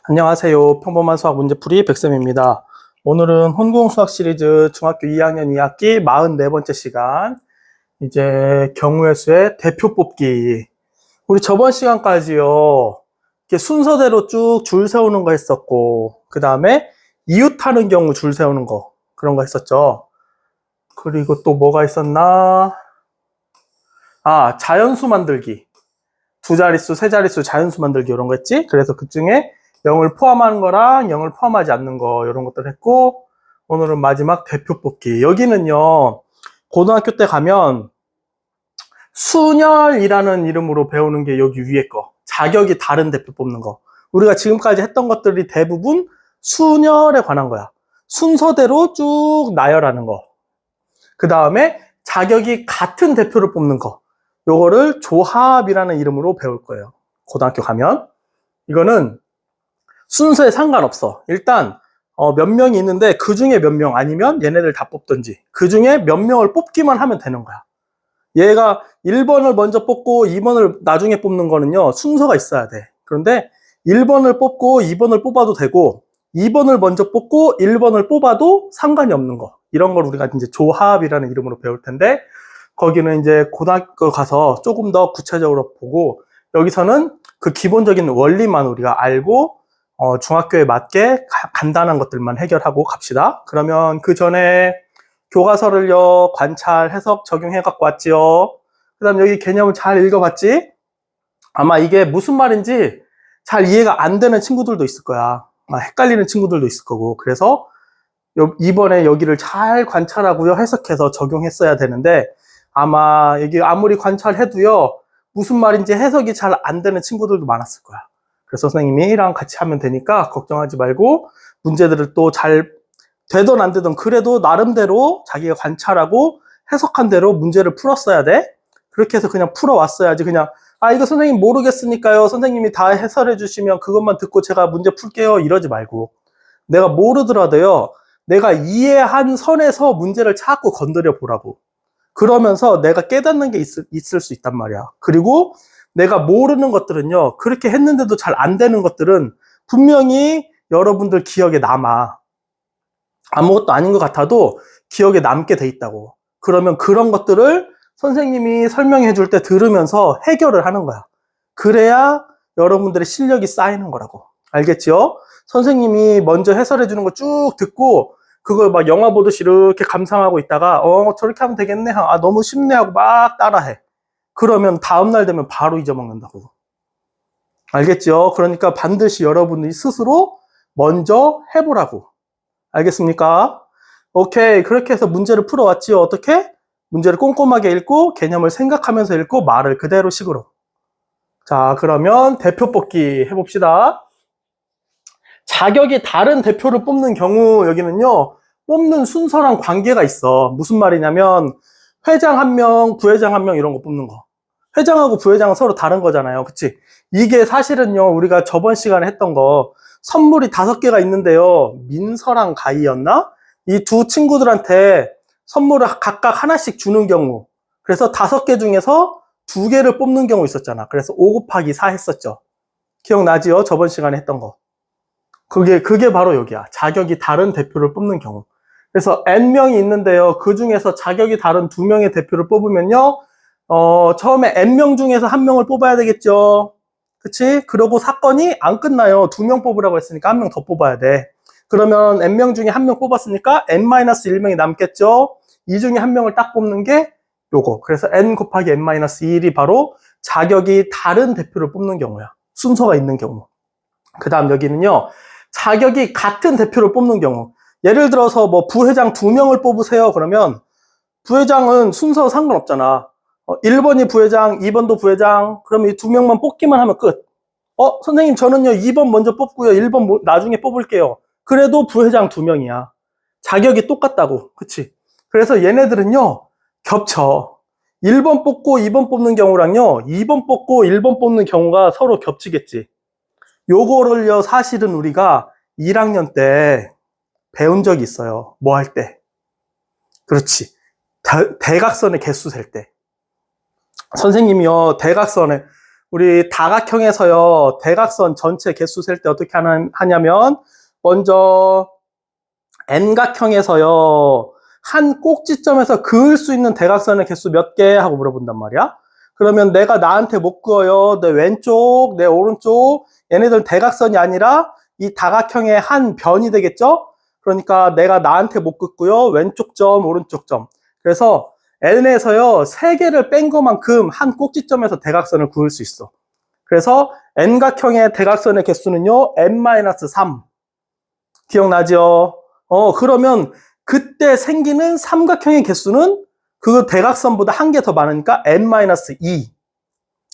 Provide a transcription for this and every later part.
안녕하세요. 평범한 수학 문제풀이 백쌤입니다. 오늘은 혼공수학 시리즈 중학교 2학년 2학기 44번째 시간, 이제 경우의 수의 대표 뽑기. 우리 저번 시간까지요, 이렇게 순서대로 쭉 줄 세우는 거 했었고, 그 다음에 이웃하는 경우 줄 세우는 거, 그런 거 했었죠. 그리고 또 뭐가 있었나? 자연수 만들기. 두 자릿수, 세 자릿수 자연수 만들기 이런 거 했지? 그래서 그 중에 0을 포함하는 거랑 0을 포함하지 않는 거 이런 것들 했고, 오늘은 마지막 대표 뽑기. 여기는요, 고등학교 때 가면 순열이라는 이름으로 배우는 게 여기 위에 거. 자격이 다른 대표 뽑는 거. 우리가 지금까지 했던 것들이 대부분 순열에 관한 거야. 순서대로 쭉 나열하는 거. 그 다음에 자격이 같은 대표를 뽑는 거. 요거를 조합이라는 이름으로 배울 거예요. 고등학교 가면. 이거는 순서에 상관없어. 일단 몇 명이 있는데 그 중에 몇 명 아니면 얘네들 다 뽑든지 그 중에 몇 명을 뽑기만 하면 되는 거야. 얘가 1번을 먼저 뽑고 2번을 나중에 뽑는 거는요, 순서가 있어야 돼. 그런데 1번을 뽑고 2번을 뽑아도 되고 2번을 먼저 뽑고 1번을 뽑아도 상관이 없는 거. 이런 걸 우리가 이제 조합이라는 이름으로 배울 텐데, 거기는 이제 고등학교 가서 조금 더 구체적으로 보고, 여기서는 그 기본적인 원리만 우리가 알고 중학교에 맞게 간단한 것들만 해결하고 갑시다. 그러면 그 전에 교과서를요, 관찰, 해석, 적용해 갖고 왔지요. 그 다음 여기 개념을 잘 읽어봤지? 아마 이게 무슨 말인지 잘 이해가 안 되는 친구들도 있을 거야. 헷갈리는 친구들도 있을 거고. 그래서 이번에 여기를 잘 관찰하고요, 해석해서 적용했어야 되는데, 아마 여기 아무리 관찰해도요, 무슨 말인지 해석이 잘 안 되는 친구들도 많았을 거야. 그래서 선생님이랑 같이 하면 되니까 걱정하지 말고, 문제들을 또 잘 되든 안 되든 그래도 나름대로 자기가 관찰하고 해석한 대로 문제를 풀었어야 돼. 그렇게 해서 그냥 풀어왔어야지. 그냥 이거 선생님 모르겠으니까요, 선생님이 다 해설해 주시면 그것만 듣고 제가 문제 풀게요, 이러지 말고, 내가 모르더라도요, 내가 이해한 선에서 문제를 자꾸 건드려 보라고. 그러면서 내가 깨닫는 게 있을 수 있단 말이야. 그리고 내가 모르는 것들은요, 그렇게 했는데도 잘 안 되는 것들은 분명히 여러분들 기억에 남아. 아무것도 아닌 것 같아도 기억에 남게 돼 있다고. 그러면 그런 것들을 선생님이 설명해 줄 때 들으면서 해결을 하는 거야. 그래야 여러분들의 실력이 쌓이는 거라고. 알겠지요? 선생님이 먼저 해설해 주는 거 쭉 듣고 그걸 막 영화 보듯이 이렇게 감상하고 있다가 저렇게 하면 되겠네, 너무 쉽네 하고 막 따라해. 그러면 다음날 되면 바로 잊어먹는다고. 알겠죠? 그러니까 반드시 여러분이 스스로 먼저 해보라고. 알겠습니까? 오케이. 그렇게 해서 문제를 풀어왔지요. 어떻게? 문제를 꼼꼼하게 읽고 개념을 생각하면서 읽고 말을 그대로 식으로. 자, 그러면 대표 뽑기 해봅시다. 자격이 다른 대표를 뽑는 경우, 여기는요, 뽑는 순서랑 관계가 있어. 무슨 말이냐면 회장 한 명, 부회장 한 명 이런 거 뽑는 거. 회장하고 부회장은 서로 다른 거잖아요. 그치? 이게 사실은요, 우리가 저번 시간에 했던 거, 선물이 5개가 있는데요, 민서랑 가희였나? 이 두 친구들한테 선물을 각각 하나씩 주는 경우, 그래서 5개 중에서 2개를 뽑는 경우 있었잖아. 그래서 5 곱하기 4 했었죠. 기억나지요? 저번 시간에 했던 거. 그게 바로 여기야. 자격이 다른 대표를 뽑는 경우. 그래서 N명이 있는데요, 그 중에서 자격이 다른 2명의 대표를 뽑으면요, 처음에 N명 중에서 1명을 뽑아야 되겠죠. 그치? 그러고 사건이 안 끝나요. 2명 뽑으라고 했으니까 1명 더 뽑아야 돼. 그러면 N명 중에 1명 뽑았으니까 N-1명이 남겠죠? 이 중에 1명을 딱 뽑는 게 요거. 그래서 N 곱하기 N-1이 바로 자격이 다른 대표를 뽑는 경우야. 순서가 있는 경우. 그 다음 여기는요, 자격이 같은 대표를 뽑는 경우. 예를 들어서 뭐 부회장 2명을 뽑으세요. 그러면 부회장은 순서 상관없잖아. 1번이 부회장, 2번도 부회장. 그러면 이 2명만 뽑기만 하면 끝. 선생님 저는요 2번 먼저 뽑고요, 1번 나중에 뽑을게요. 그래도 부회장 2명이야. 자격이 똑같다고. 그치? 그래서 얘네들은요 겹쳐. 1번 뽑고 2번 뽑는 경우랑요 2번 뽑고 1번 뽑는 경우가 서로 겹치겠지. 요거를요 사실은 우리가 1학년 때 배운 적이 있어요. 뭐 할 때? 그렇지. 대각선의 개수 셀 때. 선생님이요, 대각선에, 우리 다각형에서요, 대각선 전체 개수 셀 때 어떻게 하냐면, 먼저 N각형에서요, 한 꼭지점에서 그을 수 있는 대각선의 개수 몇 개 하고 물어본단 말이야. 그러면 내가 나한테 못 그어요. 내 왼쪽, 내 오른쪽, 얘네들 대각선이 아니라 이 다각형의 한 변이 되겠죠? 그러니까 내가 나한테 못 긋고요. 왼쪽 점, 오른쪽 점. 그래서 N에서요, 3개를 뺀 것만큼 한 꼭지점에서 대각선을 그을 수 있어. 그래서 N각형의 대각선의 개수는요, N-3. 기억나죠? 그러면 그때 생기는 삼각형의 개수는 그 대각선보다 한 개 더 많으니까 N-2.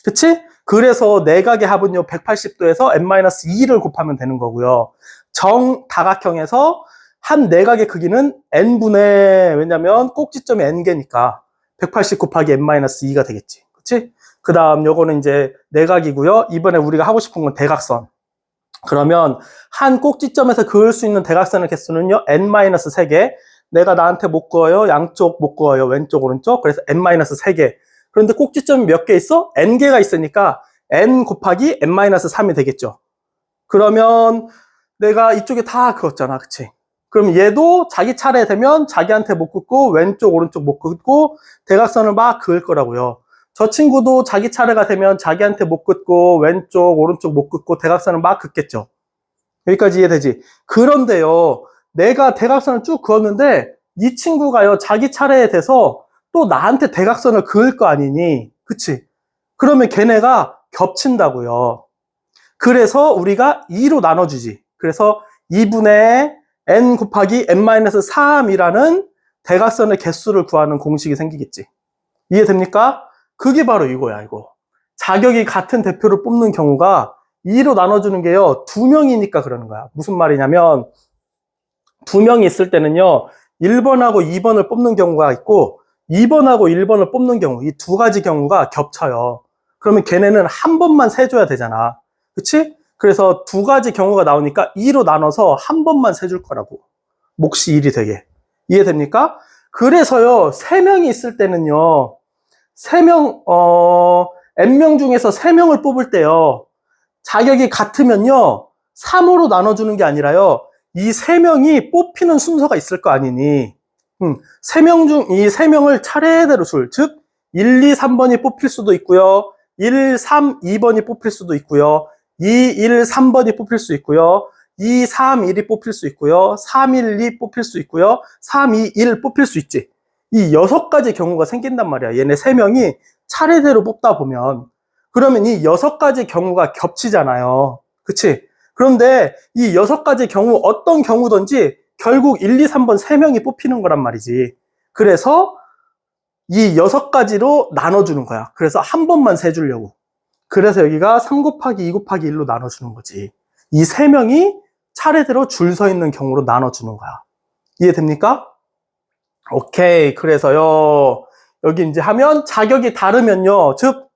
그치? 그래서 내각의 합은요, 180도에서 N-2를 곱하면 되는 거고요. 정다각형에서 한 내각의 크기는 N분의, 왜냐면 꼭지점이 N개니까 180 곱하기 N-2가 되겠지. 그치? 그 다음 요거는 이제 내각이고요. 이번에 우리가 하고 싶은 건 대각선. 그러면 한 꼭지점에서 그을 수 있는 대각선의 개수는요, N-3개. 내가 나한테 못 그어요. 양쪽 못 그어요. 왼쪽, 오른쪽. 그래서 N-3개. 그런데 꼭지점이 몇 개 있어? N개가 있으니까 N 곱하기 N-3이 되겠죠. 그러면 내가 이쪽에 다 그었잖아. 그치? 그럼 얘도 자기 차례 되면 자기한테 못 긋고 왼쪽, 오른쪽 못 긋고 대각선을 막 그을 거라고요. 저 친구도 자기 차례가 되면 자기한테 못 긋고 왼쪽, 오른쪽 못 긋고 대각선을 막 긋겠죠. 여기까지 이해되지? 그런데요, 내가 대각선을 쭉 그었는데 이 친구가요, 자기 차례에 돼서 또 나한테 대각선을 그을 거 아니니? 그치? 그러면 걔네가 겹친다고요. 그래서 우리가 2로 나눠주지. 그래서 2분의 n 곱하기 n-3이라는 대각선의 개수를 구하는 공식이 생기겠지. 이해됩니까? 그게 바로 이거야, 이거. 자격이 같은 대표를 뽑는 경우가 2로 나눠주는 게요, 2명이니까 그러는 거야. 무슨 말이냐면, 2명이 있을 때는요, 1번하고 2번을 뽑는 경우가 있고, 2번하고 1번을 뽑는 경우, 이 두 가지 경우가 겹쳐요. 그러면 걔네는 한 번만 세줘야 되잖아. 그치? 그래서 두 가지 경우가 나오니까 2로 나눠서 한 번만 세줄 거라고. 몫이 1이 되게. 이해됩니까? 그래서요, 3명이 있을 때는요, 3명, N명 중에서 3명을 뽑을 때요, 자격이 같으면요, 3으로 나눠주는 게 아니라요, 이 3명이 뽑히는 순서가 있을 거 아니니, 3명 중, 이 3명을 차례대로 즉, 1, 2, 3번이 뽑힐 수도 있고요, 1, 3, 2번이 뽑힐 수도 있고요, 2, 1, 3번이 뽑힐 수 있고요, 2, 3, 1이 뽑힐 수 있고요, 3, 1, 2 뽑힐 수 있고요, 3, 2, 1 뽑힐 수 있지. 이 6가지 경우가 생긴단 말이야. 얘네 3명이 차례대로 뽑다 보면. 그러면 이 6가지 경우가 겹치잖아요. 그치? 그런데 이 6가지 경우, 어떤 경우든지 결국 1, 2, 3번 3명이 뽑히는 거란 말이지. 그래서 이 6가지로 나눠주는 거야. 그래서 한 번만 세주려고. 그래서 여기가 3 곱하기 2 곱하기 1로 나눠주는 거지. 이 3명이 차례대로 줄 서 있는 경우로 나눠주는 거야. 이해됩니까? 오케이. 그래서요, 여기 이제 하면 자격이 다르면요, 즉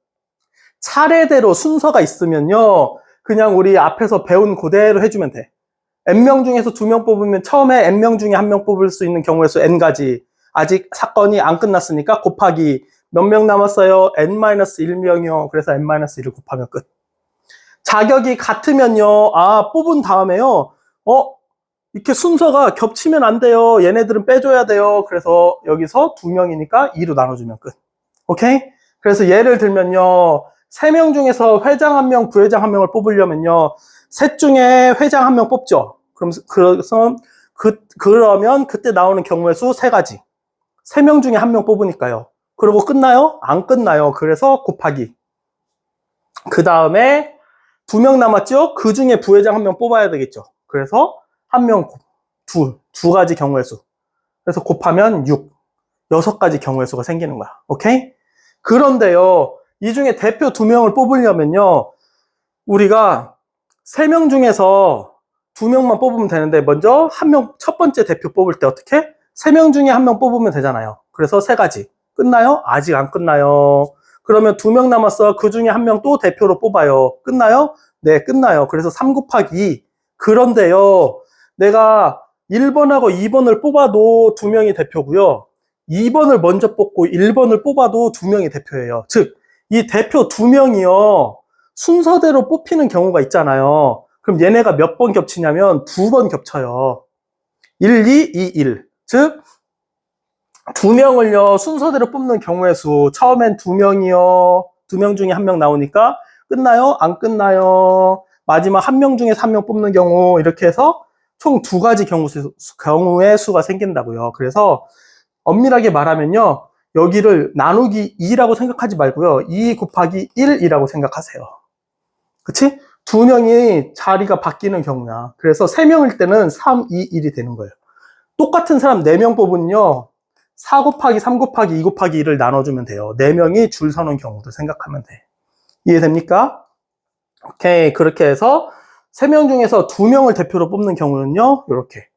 차례대로 순서가 있으면요, 그냥 우리 앞에서 배운 그대로 해주면 돼. N명 중에서 2명 뽑으면 처음에 N명 중에 1명 뽑을 수 있는 경우의 수 N가지. 아직 사건이 안 끝났으니까 곱하기 몇 명 남았어요? N-1명이요. 그래서 N-1을 곱하면 끝. 자격이 같으면요, 뽑은 다음에요, 이렇게 순서가 겹치면 안 돼요. 얘네들은 빼줘야 돼요. 그래서 여기서 2명이니까 2로 나눠주면 끝. 오케이? 그래서 예를 들면요, 3명 중에서 회장 1명, 부회장 1명을 뽑으려면요, 셋 중에 회장 1명 뽑죠. 그러면 그때 나오는 경우의 수 3가지. 3명 중에 1명 뽑으니까요. 그리고 끝나요? 안 끝나요. 그래서 곱하기. 그 다음에 2명 남았죠? 그 중에 부회장 1명 뽑아야 되겠죠. 그래서 1명, 두 가지 경우의 수. 그래서 곱하면 6. 6가지 경우의 수가 생기는 거야. 오케이? 그런데요, 이 중에 대표 2명을 뽑으려면요, 우리가 3명 중에서 2명만 뽑으면 되는데, 먼저 1명, 첫 번째 대표 뽑을 때 어떻게? 3명 중에 1명 뽑으면 되잖아요. 그래서 3가지. 끝나요? 아직 안 끝나요. 그러면 2명 남았어. 그 중에 1명 또 대표로 뽑아요. 끝나요? 네, 끝나요. 그래서 3 곱하기 2. 그런데요, 내가 1번하고 2번을 뽑아도 2명이 대표고요. 2번을 먼저 뽑고 1번을 뽑아도 2명이 대표예요. 즉, 이 대표 2명이요. 순서대로 뽑히는 경우가 있잖아요. 그럼 얘네가 몇 번 겹치냐면 2번 겹쳐요. 1, 2, 2, 1. 즉, 2명을요, 순서대로 뽑는 경우의 수. 처음엔 2명이요. 2명 중에 1명 나오니까 끝나요? 안 끝나요? 마지막 1명 중에 3명 뽑는 경우, 이렇게 해서 총 2가지 경우의 수가 생긴다고요. 그래서 엄밀하게 말하면요, 여기를 나누기 2라고 생각하지 말고요, 2 곱하기 1이라고 생각하세요. 그치? 2명이 자리가 바뀌는 경우야. 그래서 3명일 때는 3, 2, 1이 되는 거예요. 똑같은 사람 4명 뽑은요, 4 곱하기 3 곱하기 2 곱하기 1을 나눠주면 돼요. 4명이 줄 서는 경우도 생각하면 돼. 이해됩니까? 오케이. 그렇게 해서 3명 중에서 2명을 대표로 뽑는 경우는요, 이렇게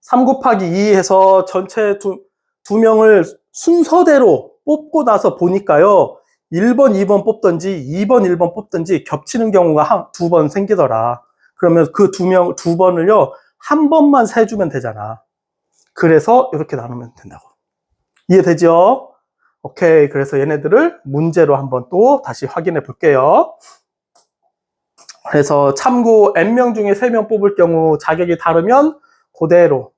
3 곱하기 2 해서 전체 2명을 순서대로 뽑고 나서 보니까요, 1번, 2번 뽑든지 2번, 1번 뽑든지 겹치는 경우가 2번 생기더라. 그러면 그 2번을요, 한 번만 세주면 되잖아. 그래서 이렇게 나누면 된다고. 이해되죠? 오케이. 그래서 얘네들을 문제로 한번 또 다시 확인해 볼게요. 그래서 참고 n명 중에 3명 뽑을 경우 자격이 다르면 그대로,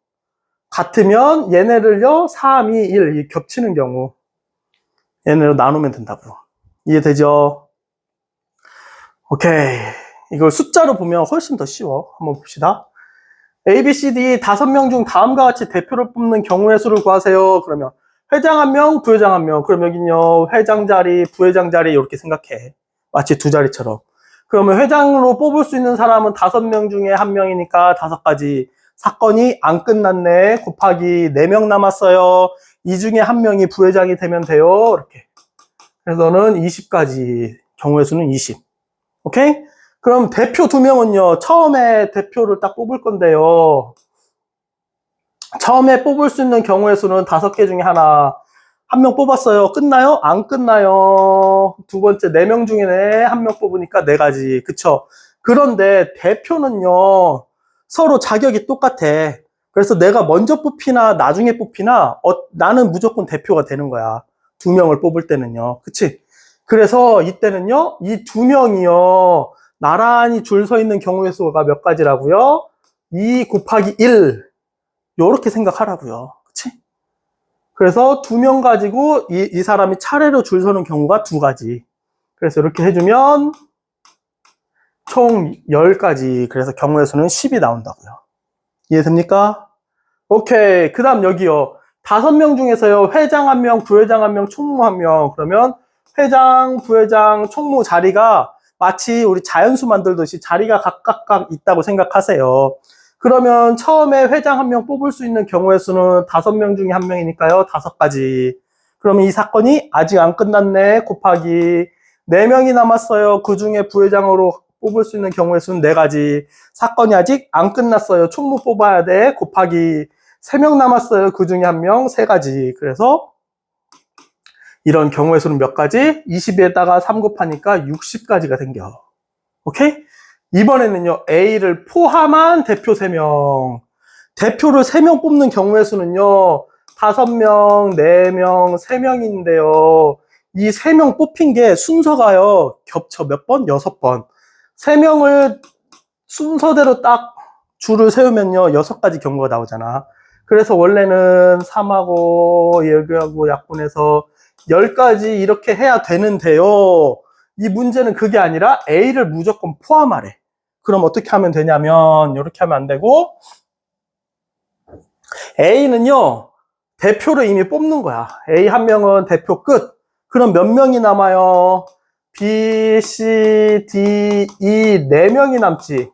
같으면 얘네를요 3, 2, 1 겹치는 경우 얘네로 나누면 된다고요. 이해되죠? 오케이. 이걸 숫자로 보면 훨씬 더 쉬워. 한번 봅시다. A, B, C, D 5명 중 다음과 같이 대표를 뽑는 경우의 수를 구하세요. 그러면 회장 1명, 부회장 1명. 그럼 여긴요, 회장 자리, 부회장 자리 이렇게 생각해. 마치 2자리처럼. 그러면 회장으로 뽑을 수 있는 사람은 5명 중에 1명이니까 5가지. 사건이 안 끝났네. 곱하기 4명 남았어요. 이 중에 1명이 부회장이 되면 돼요. 이렇게. 그래서 너는 20가지. 경우의 수는 20. 오케이? 그럼 대표 2명은요, 처음에 대표를 딱 뽑을 건데요. 처음에 뽑을 수 있는 경우의 수는 5개 중에 하나. 1명 뽑았어요. 끝나요? 안 끝나요. 두 번째, 4명 중에 1명 뽑으니까 4가지. 그쵸? 그런데 대표는요, 서로 자격이 똑같아. 그래서 내가 먼저 뽑히나 나중에 뽑히나 나는 무조건 대표가 되는 거야. 2명을 뽑을 때는요. 그치? 그래서 이때는요, 이 2명이요, 나란히 줄 서 있는 경우의 수가 몇 가지라고요? 2 곱하기 1. 요렇게 생각하라고요. 그치? 그래서 2명 가지고 이 사람이 차례로 줄 서는 경우가 2가지. 그래서 이렇게 해주면 총 10가지. 그래서 경우의 수는 10이 나온다고요. 이해됩니까? 오케이. 그 다음 여기요. 5명 중에서요, 회장 1명, 부회장 1명, 총무 1명. 그러면 회장, 부회장, 총무 자리가 마치 우리 자연수 만들듯이 자리가 각각 있다고 생각하세요. 그러면 처음에 회장 1명 뽑을 수 있는 경우의 수는 5명 중에 1명이니까요. 5가지. 그러면 이 사건이 아직 안 끝났네. 곱하기 4명이 남았어요. 그 중에 부회장으로 뽑을 수 있는 경우의 수는 4가지. 사건이 아직 안 끝났어요. 총무 뽑아야 돼. 곱하기 3명 남았어요. 그 중에 1명, 3가지. 그래서 이런 경우의 수는 몇 가지? 20에다가 3 곱하니까 60가지가 생겨. 오케이? 이번에는요, A를 포함한 대표 3명. 대표를 3명 뽑는 경우의 수는요, 5명, 4명, 3명인데요. 이 3명 뽑힌 게 순서가요, 겹쳐 몇 번? 6번. 3명을 순서대로 딱 줄을 세우면요, 6가지 경우가 나오잖아. 그래서 원래는 3하고 여기하고 약분해서 10가지 이렇게 해야 되는데요. 이 문제는 그게 아니라 A를 무조건 포함하래. 그럼 어떻게 하면 되냐면 이렇게 하면 안 되고, A는요, 대표를 이미 뽑는 거야. A 1명은 대표 끝. 그럼 몇 명이 남아요? B, C, D, E 4명이 남지.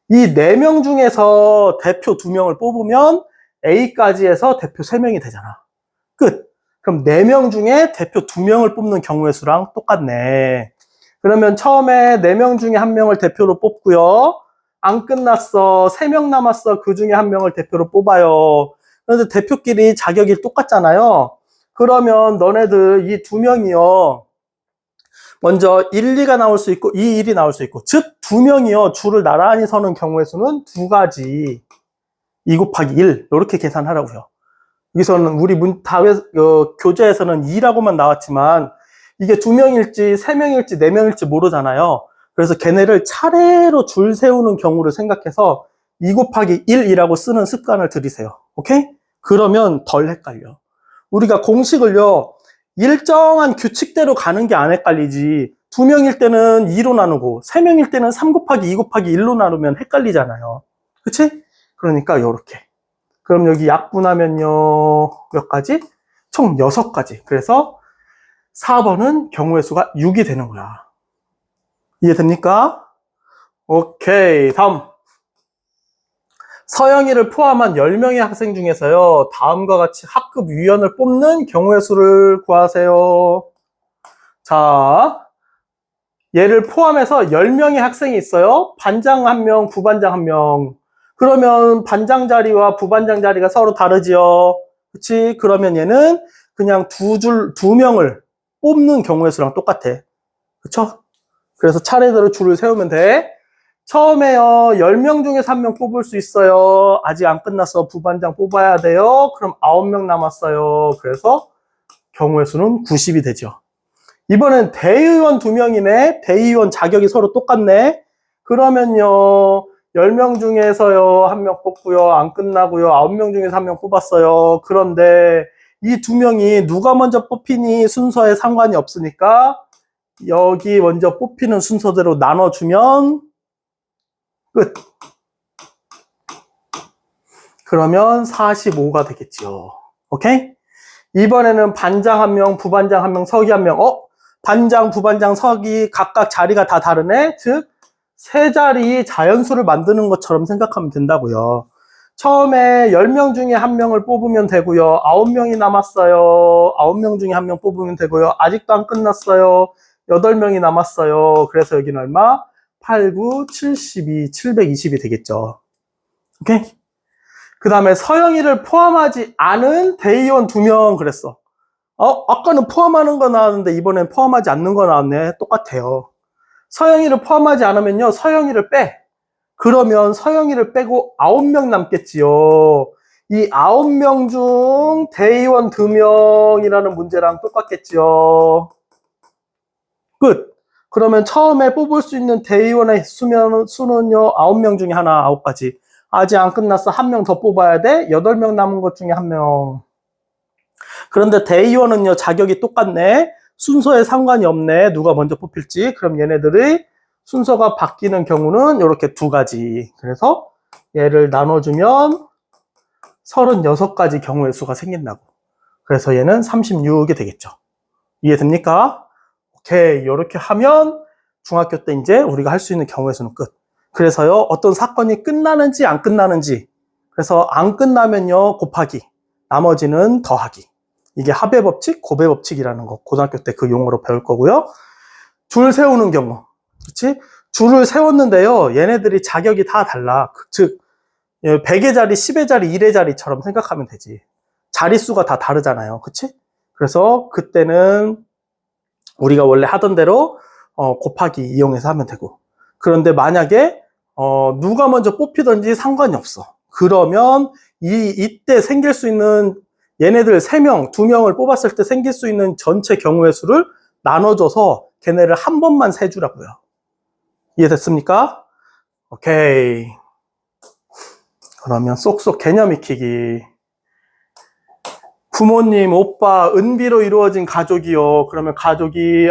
이 4명 중에서 대표 2명을 뽑으면 A까지 해서 대표 3명이 되잖아. 끝. 그럼 4명 중에 대표 2명을 뽑는 경우의 수랑 똑같네. 그러면 처음에 4명 중에 1명을 대표로 뽑고요. 안 끝났어. 3명 남았어. 그 중에 1명을 대표로 뽑아요. 그런데 대표끼리 자격이 똑같잖아요. 그러면 너네들 이 2명이요. 먼저 1, 2가 나올 수 있고 2, 1이 나올 수 있고, 즉 2명이요. 줄을 나란히 서는 경우의 수는 2가지. 2 곱하기 1 이렇게 계산하라고요. 여기서는 우리 교재에서는 2라고만 나왔지만 이게 2명일지 3명일지 4명일지 모르잖아요. 그래서 걔네를 차례로 줄 세우는 경우를 생각해서 2 곱하기 1이라고 쓰는 습관을 들이세요. 오케이? 그러면 덜 헷갈려. 우리가 공식을요, 일정한 규칙대로 가는 게 안 헷갈리지. 2명일 때는 2로 나누고 3명일 때는 3 곱하기 2 곱하기 1로 나누면 헷갈리잖아요. 그치? 그러니까 요렇게. 그럼 여기 약분하면요, 몇 가지? 총 6가지. 그래서 4번은 경우의 수가 6이 되는 거야. 이해됩니까? 오케이. 다음. 서영이를 포함한 10명의 학생 중에서요, 다음과 같이 학급 위원을 뽑는 경우의 수를 구하세요. 자, 얘를 포함해서 10명의 학생이 있어요. 반장 1명, 부반장 1명. 그러면 반장 자리와 부반장 자리가 서로 다르지요. 그치? 그러면 얘는 그냥 2명을 뽑는 경우의 수랑 똑같아. 그쵸? 그래서 차례대로 줄을 세우면 돼. 처음에요, 10명 중에서 1명 뽑을 수 있어요. 아직 안 끝났어. 부반장 뽑아야 돼요. 그럼 9명 남았어요. 그래서 경우의 수는 90이 되죠. 이번엔 대의원 2명이네. 대의원 자격이 서로 똑같네. 그러면요, 10명 중에서요, 1명 뽑고요. 안 끝나고요. 9명 중에서 1명 뽑았어요. 그런데 이 2명이 누가 먼저 뽑히니 순서에 상관이 없으니까 여기 먼저 뽑히는 순서대로 나눠주면 끝. 그러면 45가 되겠죠. 오케이? 이번에는 반장 1명, 부반장 1명, 서기 1명. 반장, 부반장, 서기 각각 자리가 다 다르네? 즉, 세 자리 자연수를 만드는 것처럼 생각하면 된다고요. 처음에 10명 중에 1명을 뽑으면 되고요. 9명이 남았어요. 9명 중에 1명 뽑으면 되고요. 아직도 안 끝났어요. 8명이 남았어요. 그래서 여기는 얼마? 8, 9, 72, 720이 되겠죠. 오케이? 그 다음에 서영이를 포함하지 않은 대의원 2명 그랬어. 아까는 포함하는 거 나왔는데 이번엔 포함하지 않는 거 나왔네. 똑같아요. 서영이를 포함하지 않으면요, 서영이를 빼. 그러면 서영이를 빼고 9명 남겠지요. 이 9명 중 대의원 2명이라는 문제랑 똑같겠지요. 끝. 그러면 처음에 뽑을 수 있는 대의원의 수는요, 9명 중에 하나, 9가지. 아직 안 끝났어. 1명 더 뽑아야 돼. 8명 남은 것 중에 1명. 그런데 대의원은요, 자격이 똑같네. 순서에 상관이 없네. 누가 먼저 뽑힐지. 그럼 얘네들의 순서가 바뀌는 경우는 이렇게 2가지. 그래서 얘를 나눠주면 36가지 경우의 수가 생긴다고. 그래서 얘는 36이 되겠죠. 이해됩니까? 오케이. 이렇게 하면 중학교 때 이제 우리가 할 수 있는 경우의 수는 끝. 그래서요, 어떤 사건이 끝나는지 안 끝나는지. 그래서 안 끝나면요, 곱하기. 나머지는 더하기. 이게 합의 법칙, 고배 법칙이라는 거. 고등학교 때 그 용어로 배울 거고요. 줄 세우는 경우. 그치? 줄을 세웠는데요, 얘네들이 자격이 다 달라. 즉, 100의 자리, 10의 자리, 1의 자리처럼 생각하면 되지. 자릿수가 다 다르잖아요. 그치? 그래서 그때는 우리가 원래 하던 대로 곱하기 이용해서 하면 되고. 그런데 만약에 누가 먼저 뽑히든지 상관이 없어. 그러면 이때 생길 수 있는 얘네들 3명, 2명을 뽑았을 때 생길 수 있는 전체 경우의 수를 나눠줘서 걔네를 한 번만 세주라고요. 이해됐습니까? 오케이. 그러면 쏙쏙 개념 익히기. 부모님, 오빠, 은비로 이루어진 가족이요. 그러면 가족이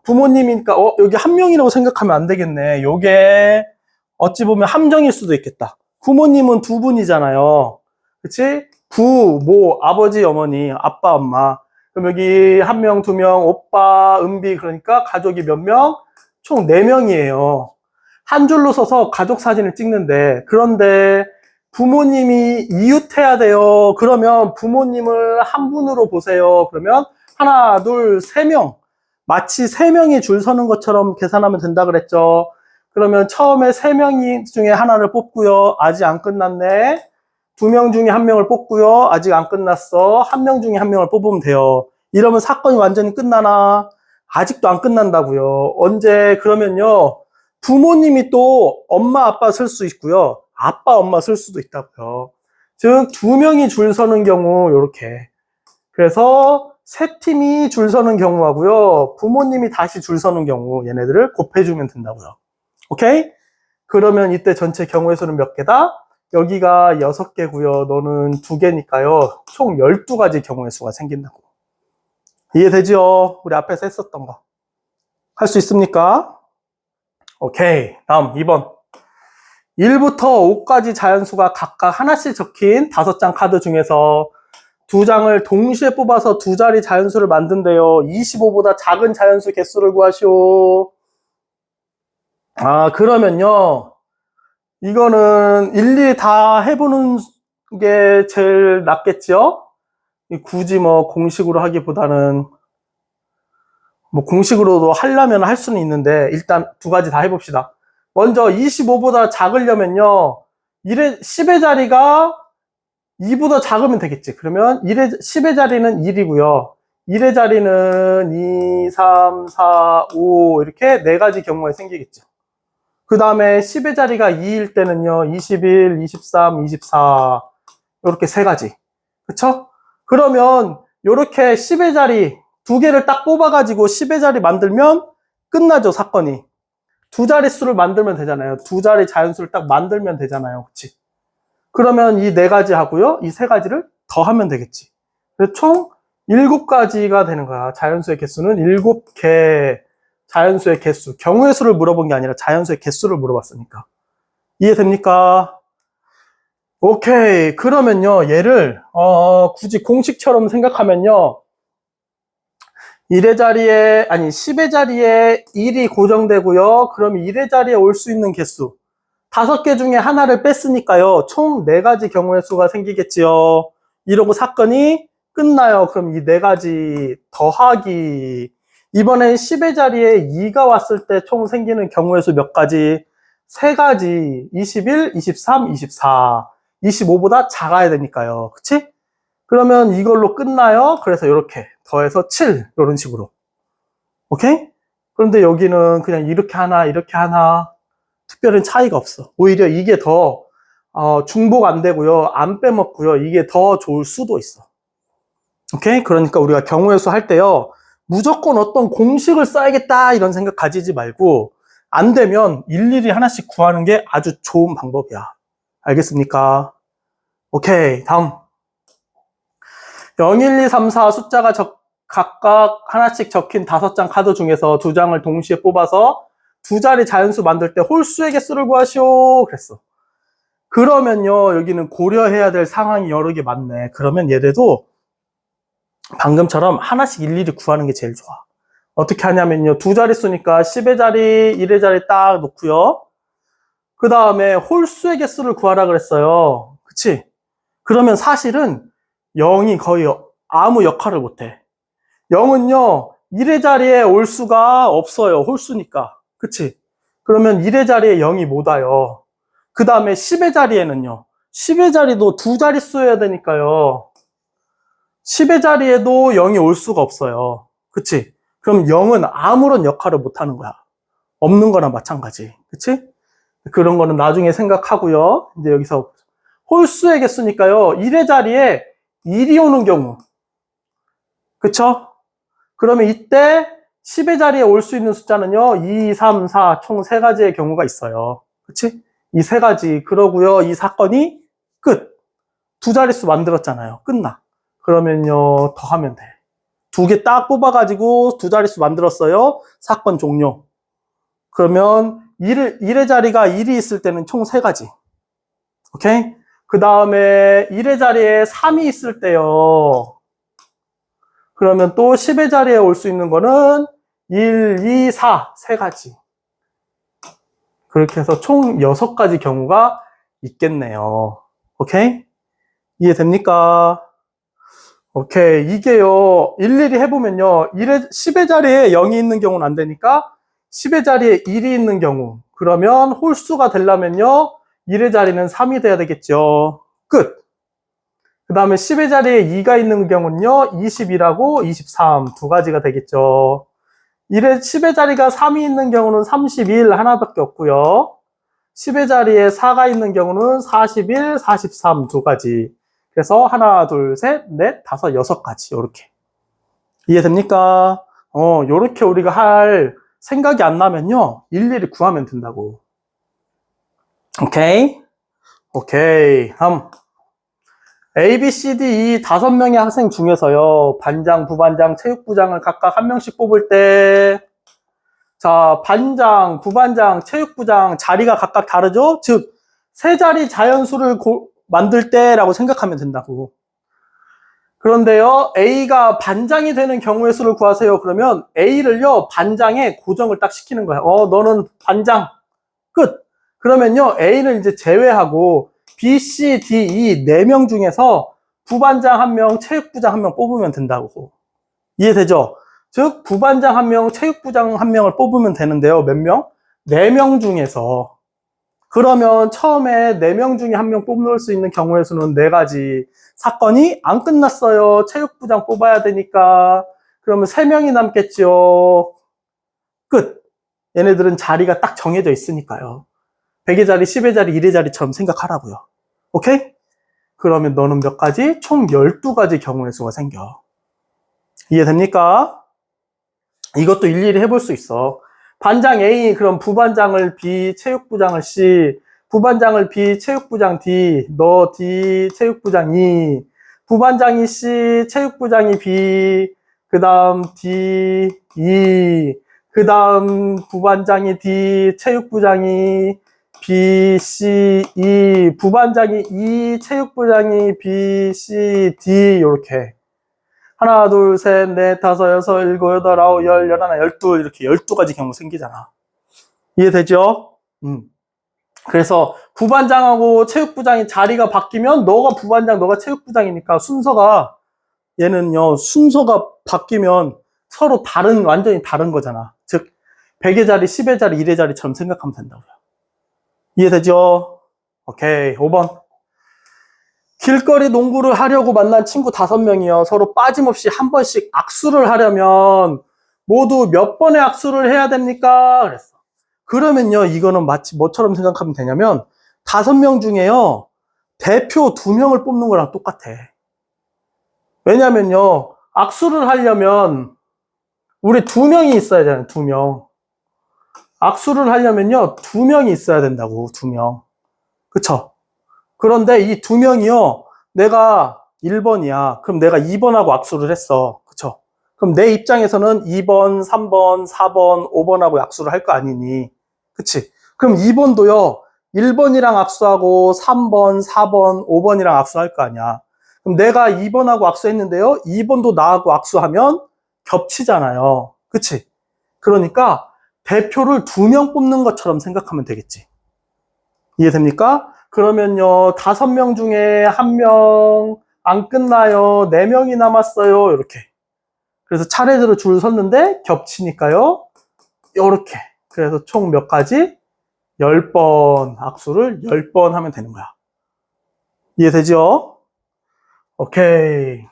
부모님이니까 여기 1명이라고 생각하면 안 되겠네. 요게 어찌 보면 함정일 수도 있겠다. 부모님은 2분이잖아요. 그치? 모, 아버지, 어머니, 아빠, 엄마. 그럼 여기 1명, 2명, 오빠, 은비, 그러니까 가족이 몇 명? 총 4명이에요. 한 줄로 서서 가족 사진을 찍는데, 그런데 부모님이 이웃해야 돼요. 그러면 부모님을 한 분으로 보세요. 그러면 하나, 둘, 3명. 마치 3명이 줄 서는 것처럼 계산하면 된다 그랬죠. 그러면 처음에 3명이 중에 하나를 뽑고요. 아직 안 끝났네. 2명 중에 1명을 뽑고요. 아직 안 끝났어. 1명 중에 1명을 뽑으면 돼요. 이러면 사건이 완전히 끝나나? 아직도 안 끝난다고요. 언제? 그러면요, 부모님이 또 엄마, 아빠 쓸 수 있고요. 아빠, 엄마 쓸 수도 있다고요. 즉, 2명이 줄 서는 경우, 요렇게. 그래서 세 팀이 줄 서는 경우하고요. 부모님이 다시 줄 서는 경우 얘네들을 곱해주면 된다고요. 오케이? 그러면 이때 전체 경우의 수는 몇 개다? 여기가 6개고요. 너는 2개니까요. 총 12가지 경우의 수가 생긴다고. 이해되죠? 우리 앞에서 했었던 거. 할 수 있습니까? 오케이. 다음 2번. 1부터 5까지 자연수가 각각 하나씩 적힌 5장 카드 중에서 2장을 동시에 뽑아서 2자리 자연수를 만든대요. 25보다 작은 자연수 개수를 구하시오. 그러면요. 이거는 일일이 다 해보는 게 제일 낫겠죠? 굳이 뭐 공식으로 하기보다는 뭐 공식으로도 하려면 할 수는 있는데 일단 2가지 다 해봅시다. 먼저 25보다 작으려면요. 10의 자리가 2보다 작으면 되겠지. 그러면 10의 자리는 1이고요. 1의 자리는 2, 3, 4, 5 이렇게 4가지 경우가 생기겠죠. 그 다음에 10의 자리가 2일 때는요. 21, 23, 24 이렇게 3가지. 그쵸? 그러면 이렇게 10의 자리 2개를 딱 뽑아가지고 10의 자리 만들면 끝나죠, 사건이. 2자릿수를 만들면 되잖아요. 2자리 자연수를 딱 만들면 되잖아요. 그치? 그러면 이 4가지 하고요. 이 3가지를 더 하면 되겠지. 그래서 총 7가지가 되는 거야. 자연수의 개수는 7개. 자연수의 개수. 경우의 수를 물어본 게 아니라 자연수의 개수를 물어봤으니까. 이해됩니까? 오케이. 그러면요. 얘를 굳이 공식처럼 생각하면요. 1의 자리에, 아니 10의 자리에 1이 고정되고요. 그럼 1의 자리에 올 수 있는 개수 5개 중에 하나를 뺐으니까요. 총 4가지 경우의 수가 생기겠지요. 이러고 사건이 끝나요. 그럼 이 4가지 더하기 이번엔 10의 자리에 2가 왔을 때 총 생기는 경우의 수 몇 가지? 3가지 21, 23, 24 25보다 작아야 되니까요. 그치? 그러면 이걸로 끝나요. 그래서 이렇게 더해서 7 이런 식으로. 오케이? 그런데 여기는 그냥 이렇게 하나 이렇게 하나 특별한 차이가 없어. 오히려 이게 더 중복 안 되고요. 안 빼먹고요. 이게 더 좋을 수도 있어. 오케이? 그러니까 우리가 경우의 수 할 때요. 무조건 어떤 공식을 써야겠다 이런 생각 가지지 말고 안 되면 일일이 하나씩 구하는 게 아주 좋은 방법이야. 알겠습니까? 오케이. 다음. 0, 1, 2, 3, 4 숫자가 각각 하나씩 적힌 5장 카드 중에서 2장을 동시에 뽑아서 2자리 자연수 만들 때 홀수의 개수를 구하시오. 그랬어. 그러면요, 여기는 고려해야 될 상황이 여러 개 많네. 그러면 얘네도 방금처럼 하나씩 일일이 구하는 게 제일 좋아. 어떻게 하냐면요, 2자릿수니까 10의 자리, 1의 자리 딱 놓고요. 그 다음에 홀수의 개수를 구하라 그랬어요. 그치? 그러면 사실은 0이 거의 아무 역할을 못해. 0은요, 1의 자리에 올 수가 없어요. 홀수니까. 그치? 그러면 1의 자리에 0이 못 와요. 그 다음에 10의 자리에는요. 10의 자리도 2자릿수여야 되니까요. 10의 자리에도 0이 올 수가 없어요. 그치? 그럼 0은 아무런 역할을 못 하는 거야. 없는 거나 마찬가지. 그치? 그런 거는 나중에 생각하고요. 이제 여기서 홀수의 개수니까요. 1의 자리에 1이 오는 경우. 그쵸? 그러면 이때 10의 자리에 올 수 있는 숫자는요. 2, 3, 4 총 3가지의 경우가 있어요. 그치? 이 3가지. 그러고요. 이 사건이 끝. 2자릿수 만들었잖아요. 끝나. 그러면요. 더 하면 돼. 2개 딱 뽑아가지고 2자릿수 만들었어요. 사건 종료. 그러면 1의 자리가 1이 있을 때는 총 3가지. 오케이? 그 다음에 1의 자리에 3이 있을 때요. 그러면 또 10의 자리에 올 수 있는 거는 1, 2, 4, 3가지. 그렇게 해서 총 6가지 경우가 있겠네요. 오케이? 이해됩니까? 오케이. 이게요, 일일이 해보면요, 10의 자리에 0이 있는 경우는 안 되니까 10의 자리에 1이 있는 경우. 그러면 홀수가 되려면요, 1의 자리는 3이 돼야 되겠죠. 끝. 그 다음에 10의 자리에 2가 있는 경우는요, 20이라고 23, 2가지가 되겠죠. 10의 자리가 3이 있는 경우는 31 하나밖에 없고요. 10의 자리에 4가 있는 경우는 41, 43 2가지. 그래서 하나, 둘, 셋, 넷, 다섯, 6가지. 이렇게. 이해됩니까? 요렇게 우리가 할 생각이 안 나면요, 일일이 구하면 된다고. 오케이? 오케이. 다음. A, B, C, D 이 5명의 학생 중에서요, 반장, 부반장, 체육부장을 각각 한 명씩 뽑을 때, 자, 반장, 부반장, 체육부장 자리가 각각 다르죠? 즉, 세 자리 자연수를 만들 때라고 생각하면 된다고. 그런데요, A가 반장이 되는 경우의 수를 구하세요. 그러면 A를요, 반장에 고정을 딱 시키는 거야. 너는 반장. 끝. 그러면요, A를 이제 제외하고 B, C, D, E 4명 중에서 부반장 1명, 체육부장 1명 뽑으면 된다고. 이해되죠? 즉, 부반장 1명, 체육부장 1명을 뽑으면 되는데요. 몇 명? 4명 중에서. 그러면 처음에 4명 중에 1명 뽑을 수 있는 경우의 수는 4가지. 사건이 안 끝났어요. 체육부장 뽑아야 되니까. 그러면 3명이 남겠죠. 끝. 얘네들은 자리가 딱 정해져 있으니까요. 100의 자리, 10의 자리, 1의 자리처럼 생각하라고요. 오케이? 그러면 너는 몇 가지? 총 12가지 경우의 수가 생겨. 이해됩니까? 이것도 일일이 해볼 수 있어. 반장 A, 그럼 부반장을 B, 체육부장을 C, 부반장을 B, 체육부장 D, 너 D, 체육부장 E, 부반장이 C, 체육부장이 B, 그 다음 D, E, 그 다음 부반장이 D, 체육부장이 B, C, E, 부반장이 E, 체육부장이 B, C, D, 요렇게. 하나, 둘, 셋, 넷, 다섯, 여섯, 일곱, 여덟, 아홉, 열, 열하나, 열둘, 이렇게 12가지 경우 생기잖아. 이해되죠? 그래서 부반장하고 체육부장이 자리가 바뀌면 너가 부반장, 너가 체육부장이니까 순서가, 얘는요, 순서가 바뀌면 서로 완전히 다른 거잖아. 즉, 100의 자리, 10의 자리, 1의 자리처럼 생각하면 된다고요. 이해되죠? 오케이, 5번. 길거리 농구를 하려고 만난 친구 5명이요. 서로 빠짐없이 한 번씩 악수를 하려면 모두 몇 번의 악수를 해야 됩니까? 그랬어. 그러면요, 이거는 마치 뭐처럼 생각하면 되냐면 5명 중에요, 대표 2명을 뽑는 거랑 똑같아. 왜냐면요, 악수를 하려면 우리 2명이 있어야 되잖아요. 2명. 악수를 하려면요, 2명이 있어야 된다고. 2명. 그쵸? 그런데 이 2명이요, 내가 1번이야. 그럼 내가 2번하고 악수를 했어. 그쵸? 그럼 내 입장에서는 2번, 3번, 4번, 5번하고 악수를 할 거 아니니. 그치? 그럼 2번도요, 1번이랑 악수하고 3번, 4번, 5번이랑 악수할 거 아니야. 그럼 내가 2번하고 악수했는데요, 2번도 나하고 악수하면 겹치잖아요. 그치? 그러니까 대표를 2명 뽑는 것처럼 생각하면 되겠지. 이해됩니까? 그러면요, 5명 중에 1명 안 끝나요. 4명이 남았어요. 이렇게. 그래서 차례대로 줄 섰는데 겹치니까요, 이렇게. 그래서 총 몇 가지? 10번 악수를 10번 하면 되는 거야. 이해되죠? 오케이.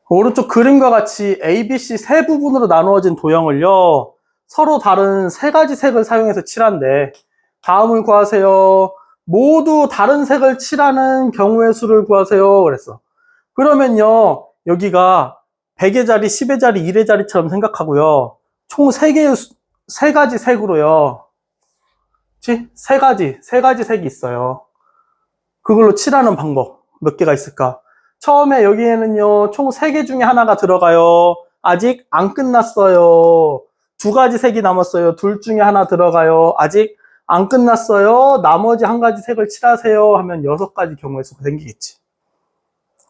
오른쪽 그림과 같이 A, B, C 세 부분으로 나누어진 도형을요, 서로 다른 3가지 색을 사용해서 칠한대. 다음을 구하세요. 모두 다른 색을 칠하는 경우의 수를 구하세요. 그랬어. 그러면요, 여기가 100의 자리, 10의 자리, 1의 자리처럼 생각하고요. 총 3가지 색으로요. 그치? 세 가지 색이 있어요. 그걸로 칠하는 방법 몇 개가 있을까? 처음에 여기에는요, 총 3개 중에 하나가 들어가요. 아직 안 끝났어요. 2가지 색이 남았어요. 둘 중에 하나 들어가요. 아직 안 끝났어요. 나머지 1가지 색을 칠하세요. 하면 6가지 경우의 수가 생기겠지.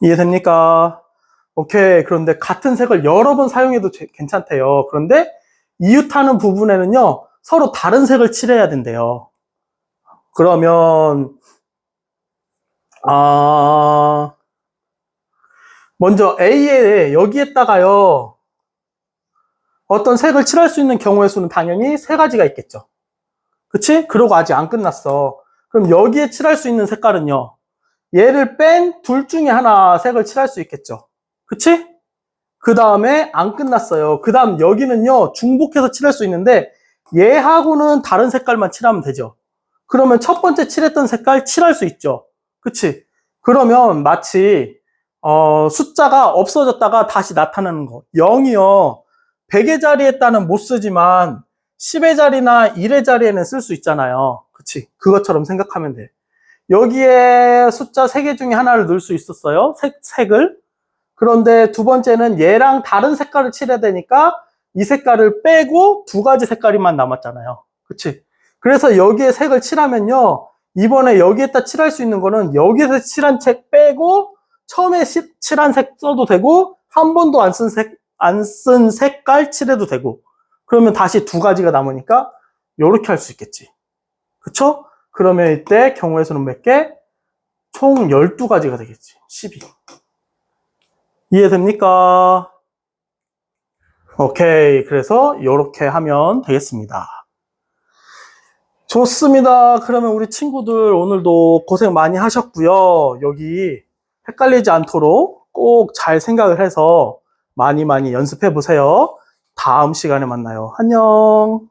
이해됩니까? 오케이. 그런데 같은 색을 여러 번 사용해도 괜찮대요. 그런데 이웃하는 부분에는요, 서로 다른 색을 칠해야 된대요. 그러면 먼저 A에 여기에다가요, 어떤 색을 칠할 수 있는 경우의 수는 당연히 3가지가 있겠죠. 그치? 그러고 아직 안 끝났어. 그럼 여기에 칠할 수 있는 색깔은요, 얘를 뺀 둘 중에 하나 색을 칠할 수 있겠죠. 그치? 그 다음에 안 끝났어요. 그 다음 여기는요, 중복해서 칠할 수 있는데 얘하고는 다른 색깔만 칠하면 되죠. 그러면 첫 번째 칠했던 색깔 칠할 수 있죠. 그치? 그러면 마치 숫자가 없어졌다가 다시 나타나는 거. 0이요. 100의 자리에다는 못 쓰지만 10의 자리나 1의 자리에는 쓸 수 있잖아요. 그치? 그것처럼 생각하면 돼. 여기에 숫자 3개 중에 하나를 넣을 수 있었어요. 색을. 그런데 두 번째는 얘랑 다른 색깔을 칠해야 되니까 이 색깔을 빼고 두 가지 색깔이만 남았잖아요. 그치? 그래서 여기에 색을 칠하면요. 이번에 여기에다 칠할 수 있는 거는 여기에서 칠한 책 빼고 처음에 칠한 색 써도 되고 한 번도 안 쓴 색깔 칠해도 되고 그러면 다시 두 가지가 남으니까 이렇게 할 수 있겠지. 그쵸? 그러면 이때 경우의 수는 몇 개? 총 12가지가 되겠지. 12. 이해됩니까? 오케이. 그래서 이렇게 하면 되겠습니다. 좋습니다. 그러면 우리 친구들 오늘도 고생 많이 하셨고요. 여기 헷갈리지 않도록 꼭 잘 생각을 해서 많이 연습해 보세요. 다음 시간에 만나요. 안녕.